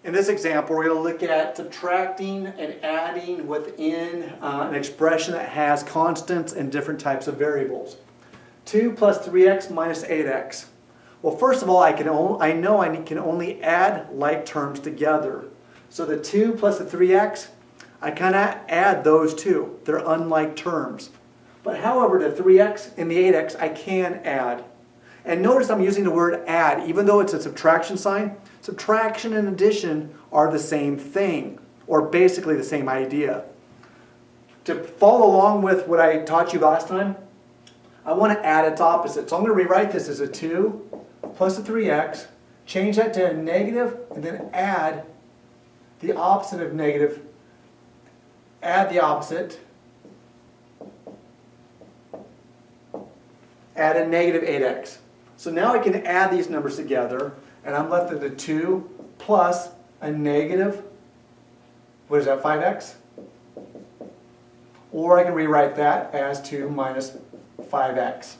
In this example, we're going to look at subtracting and adding within an expression that has constants and different types of variables. 2 plus 3x minus 8x. Well, first of all, I know I can only add like terms together. So the 2 plus the 3x, I cannot add those two. They're unlike terms. But however, the 3x and the 8x, I can add. And notice I'm using the word add, even though it's a subtraction sign. Subtraction and addition are the same thing, or basically the same idea. To follow along with what I taught you last time, I want to add its opposite. So I'm going to rewrite this as a 2 plus a 3x, change that to a negative, and then add the opposite of negative. Add the opposite. Add a negative 8x. So now I can add these numbers together, and I'm left with a 2 plus a negative, what is that, 5x? Or I can rewrite that as 2 minus 5x.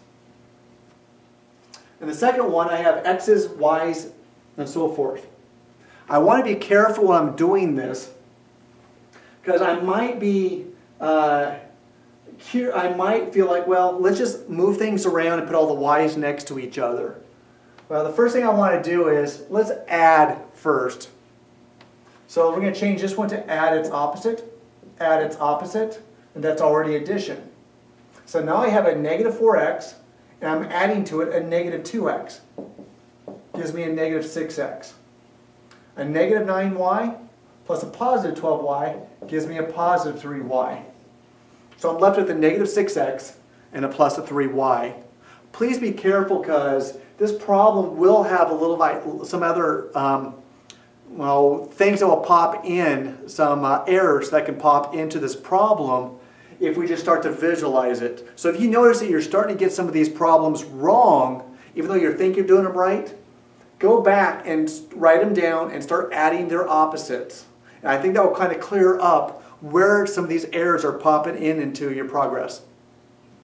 In the second one, I have x's, y's, and so forth. I want to be careful when I'm doing this, because I might be I might feel like, well, let's just move things around and put all the y's next to each other. Well, the first thing I want to do is, let's add first. So we're going to change this one to add its opposite, and that's already addition. So now I have a negative 4x, and I'm adding to it a negative 2x. Gives me a negative 6x. A negative 9y plus a positive 12y gives me a positive 3y. So I'm left with a negative 6x and a plus a 3y. Please be careful, because this problem will have some other things that will pop in, some errors that can pop into this problem if we just start to visualize it. So if you notice that you're starting to get some of these problems wrong, even though you think you're doing them right, go back and write them down and start adding their opposites. And I think that will kind of clear up where some of these errors are popping into your progress.